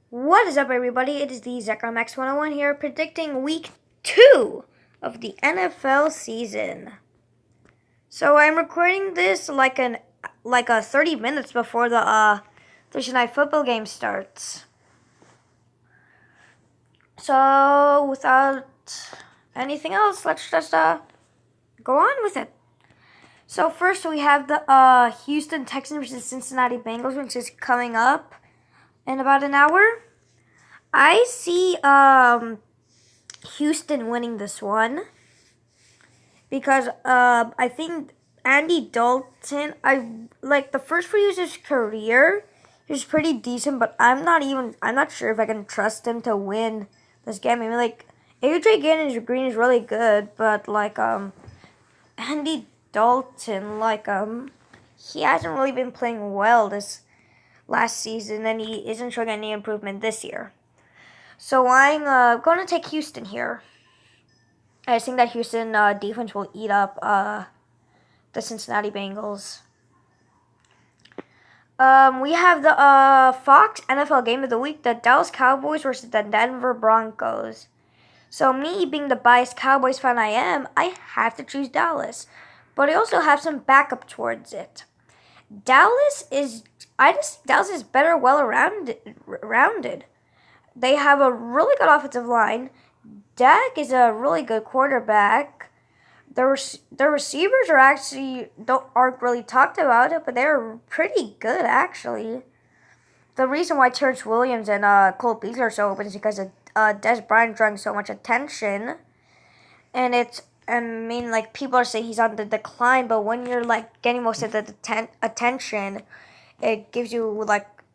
What is up, everybody? It is the ZachRMax101 here, predicting week 2 of the NFL season. So I'm recording this like 30 minutes before the Thursday night football game starts. So without anything else, let's just go on with it. So first we have the Houston Texans versus Cincinnati Bengals, which is coming up in about an hour. I see Houston winning this one because I think Andy Dalton, I like the first few years of his career, he was pretty decent, but I'm not sure if I can trust him to win this game. I mean, like AJ Green is really good, but Andy Dalton, he hasn't really been playing well this last season, and he isn't showing any improvement this year. So I'm going to take Houston here. I think that Houston defense will eat up the Cincinnati Bengals. We have the Fox NFL game of the week, the Dallas Cowboys versus the Denver Broncos. So me being the biased Cowboys fan I have to choose Dallas. But I also have some backup towards it. Dallas is better rounded. They have a really good offensive line. Dak is a really good quarterback. The receivers aren't really talked about it, but they're pretty good actually. The reason why Terrence Williams and Cole Beasley are so open is because of Des Bryant drawing so much attention, and people are saying he's on the decline, but when you're getting most of the attention, it gives you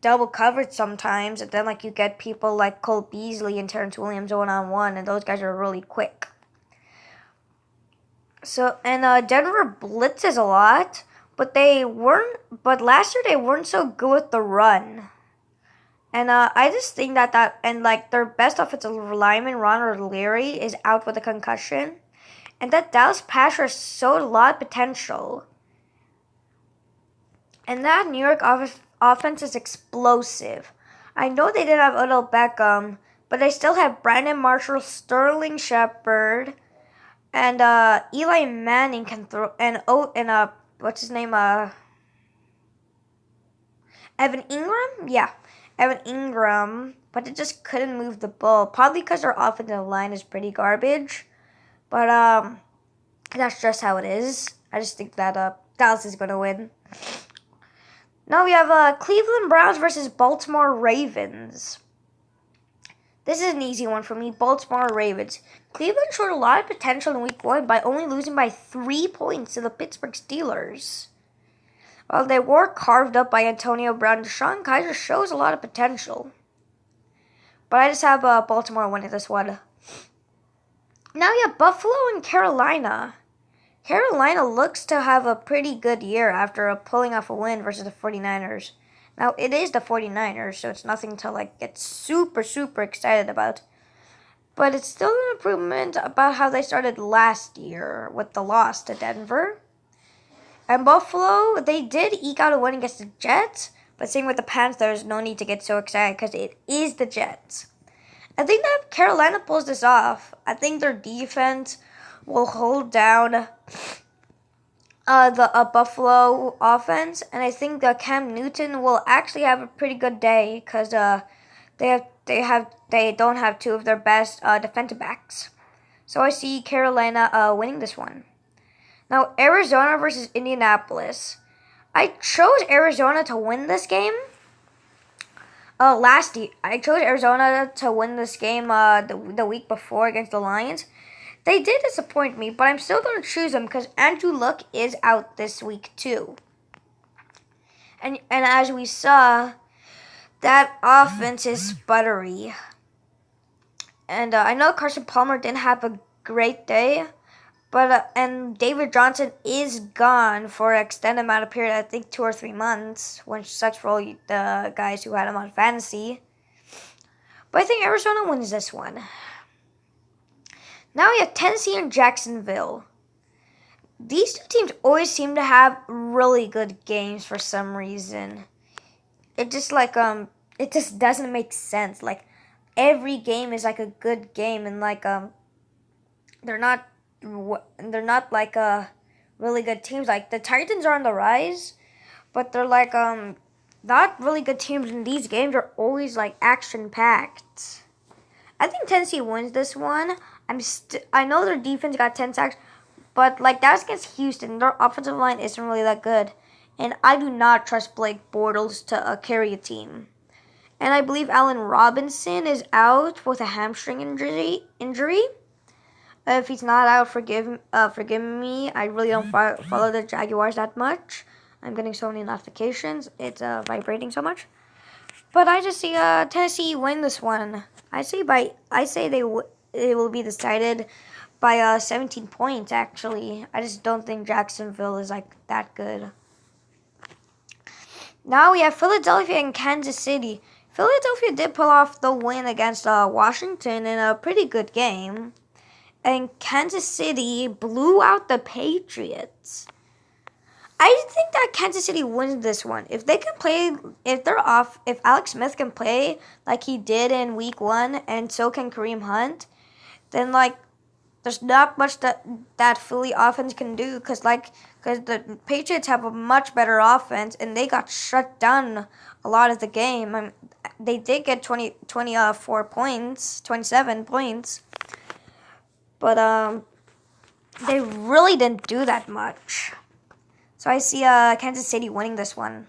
double coverage sometimes, and then you get people like Cole Beasley and Terrence Williams one-on-one, and those guys are really quick. So Denver blitzes a lot, but last year they weren't so good with the run. And I just think that their best offensive lineman, Ronald Leary, is out with a concussion, and that Dallas pass rush showed a lot of potential. And that New York offense is explosive. I know they didn't have Odell Beckham, but they still have Brandon Marshall, Sterling Shepard, and Eli Manning can throw, and what's his name? Evan Ingram? Yeah, Evan Ingram, but it just couldn't move the ball, probably because their offensive line is pretty garbage. But that's just how it is. I just think that Dallas is going to win. Now we have Cleveland Browns versus Baltimore Ravens. This is an easy one for me. Baltimore Ravens. Cleveland showed a lot of potential in week 1 by only losing by 3 points to the Pittsburgh Steelers. While they were carved up by Antonio Brown, DeShone Kizer shows a lot of potential. But I just have Baltimore winning this one. Now we have Buffalo and Carolina. Carolina looks to have a pretty good year after pulling off a win versus the 49ers. Now, it is the 49ers, so it's nothing to get super, super excited about. But it's still an improvement about how they started last year with the loss to Denver. And Buffalo, they did eke out a win against the Jets, but same with the Panthers, no need to get so excited because it is the Jets. I think that Carolina pulls this off. I think their defense will hold down the Buffalo offense, and I think that Cam Newton will actually have a pretty good day because they don't have two of their best defensive backs. So I see Carolina winning this one. Now Arizona versus Indianapolis. I chose Arizona to win this game. Last year I chose Arizona to win this game the week before against the Lions. They did disappoint me, but I'm still going to choose them because Andrew Luck is out this week too. And as we saw, that offense is sputtery. And I know Carson Palmer didn't have a great day, but and David Johnson is gone for an extended amount of period, I think 2 or 3 months, which sucks for all the guys who had him on fantasy. But I think Arizona wins this one. Now we have Tennessee and Jacksonville. These two teams always seem to have really good games for some reason. It's it just doesn't make sense. Like every game is like a good game, and like they're not like really good teams. Like the Titans are on the rise, but they're like not really good teams. And these games are always like action packed. I think Tennessee wins this one. I know their defense got 10 sacks, but like that was against Houston. Their offensive line isn't really that good, and I do not trust Blake Bortles to carry a team. And I believe Allen Robinson is out with a hamstring injury. If he's not out, forgive me. I really don't follow the Jaguars that much. I'm getting so many notifications. It's vibrating so much. But I just see Tennessee win this one. I say it will be decided by 17 points. Actually, I just don't think Jacksonville is like that good. Now we have Philadelphia and Kansas City. Philadelphia did pull off the win against Washington in a pretty good game. And Kansas City blew out the Patriots. I think that Kansas City wins this one. If they can play, if Alex Smith can play like he did in week 1, and so can Kareem Hunt, then like there's not much that Philly offense can do, because the Patriots have a much better offense, and they got shut down a lot of the game. They did get 24 points, 27 points, but they really didn't do that much. So I see Kansas City winning this one.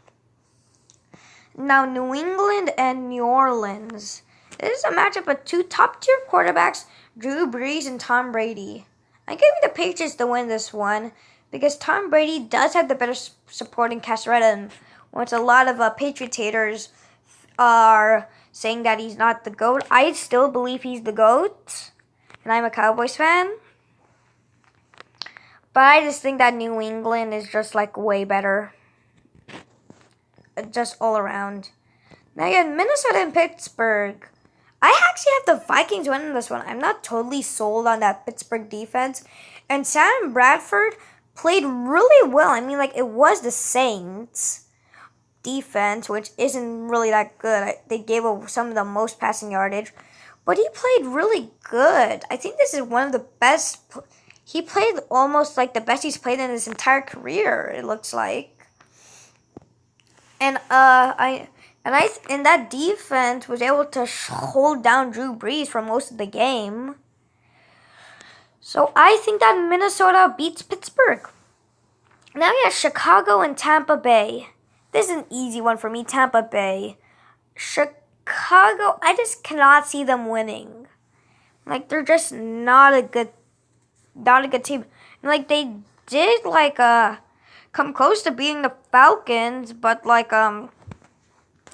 Now New England and New Orleans. This is a matchup of two top-tier quarterbacks, Drew Brees and Tom Brady. I'm giving the Patriots to win this one because Tom Brady does have the better supporting cast around him, which a lot of Patriots haters are saying that he's not the GOAT. I still believe he's the GOAT, and I'm a Cowboys fan. But I just think that New England is just like way better. Just all around. Now you have Minnesota and Pittsburgh. I actually have the Vikings winning this one. I'm not totally sold on that Pittsburgh defense. And Sam Bradford played really well. I mean, like, it was the Saints defense, which isn't really that good. They gave up some of the most passing yardage. But he played really good. I think this is one of the best. He played almost like the best he's played in his entire career, it looks like. And that defense was able to hold down Drew Brees for most of the game. So I think that Minnesota beats Pittsburgh. Now we have Chicago and Tampa Bay. This is an easy one for me, Tampa Bay. Chicago, I just cannot see them winning. Like, they're just not a good team. And like, they did come close to beating the Falcons, but like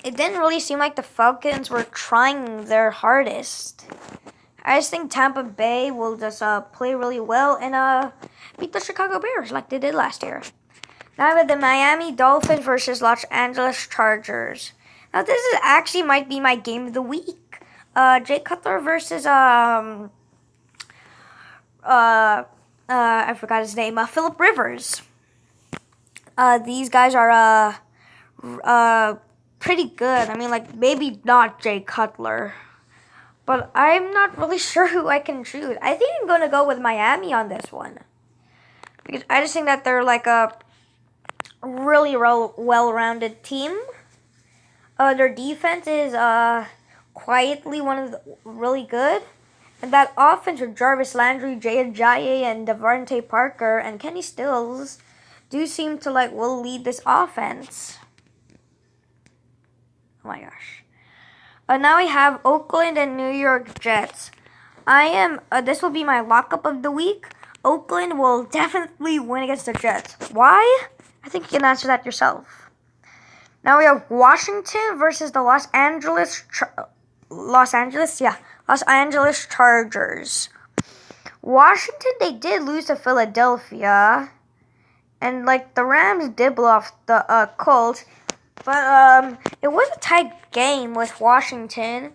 it didn't really seem like the Falcons were trying their hardest. I just think Tampa Bay will just play really well and beat the Chicago Bears like they did last year. Now we have the Miami Dolphins versus Los Angeles Chargers. Now this is actually might be my game of the week. Jay Cutler versus I forgot his name. Philip Rivers. These guys are pretty good. I mean, like, maybe not Jay Cutler, but I'm not really sure who I can choose. I think I'm gonna go with Miami on this one because I just think that they're like a really well-rounded team. Their defense is quietly one of the really good. And that offense with Jarvis Landry, Jay Ajayi, and Devontae Parker, and Kenny Stills do seem to will lead this offense. Oh my gosh. Now we have Oakland and New York Jets. This will be my lockup of the week. Oakland will definitely win against the Jets. Why? I think you can answer that yourself. Now we have Washington versus the Los Angeles Chargers. Washington, they did lose to Philadelphia, and the Rams did blow off the Colts, but it was a tight game with Washington,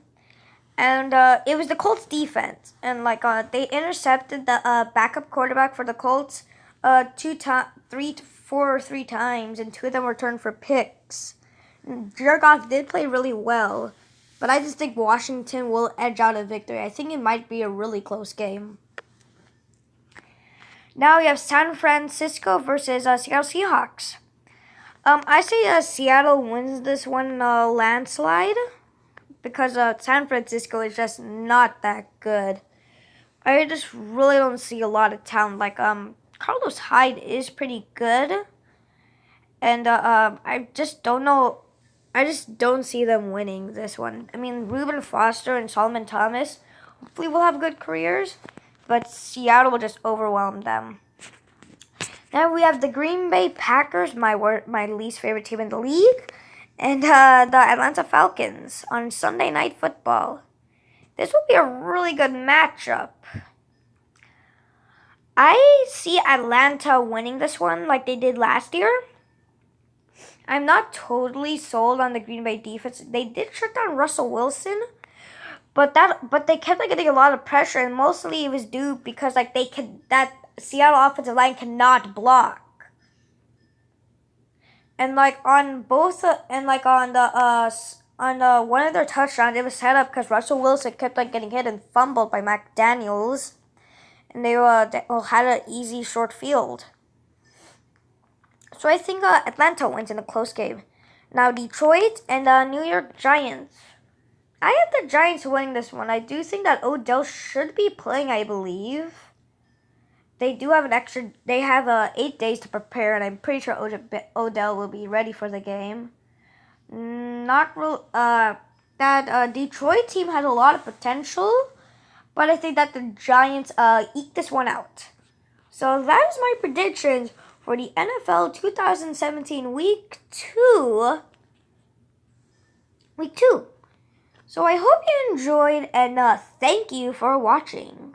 and it was the Colts defense, and they intercepted the backup quarterback for the Colts three times, and two of them were turned for picks. Jared Goff did play really well, but I just think Washington will edge out a victory. I think it might be a really close game. Now we have San Francisco versus Seattle Seahawks. I say Seattle wins this one in a landslide because San Francisco is just not that good. I just really don't see a lot of talent. Like Carlos Hyde is pretty good, and I just don't know. I just don't see them winning this one. I mean, Reuben Foster and Solomon Thomas hopefully will have good careers, but Seattle will just overwhelm them. Then we have the Green Bay Packers, my least favorite team in the league, and the Atlanta Falcons on Sunday Night Football. This will be a really good matchup. I see Atlanta winning this one like they did last year. I'm not totally sold on the Green Bay defense. They did shut down Russell Wilson, but they kept getting a lot of pressure, and mostly it was due because that Seattle offensive line cannot block. And on one of their touchdowns, it was set up because Russell Wilson kept getting hit and fumbled by Mac Daniels, and they had an easy short field. So I think Atlanta wins in a close game. Now Detroit and the New York Giants. I have the Giants winning this one. I do think that Odell should be playing, I believe. They do have they have 8 days to prepare, and I'm pretty sure Odell will be ready for the game. That Detroit team has a lot of potential, but I think that the Giants eke this one out. So that is my predictions for the NFL 2017 Week 2. So I hope you enjoyed, and thank you for watching.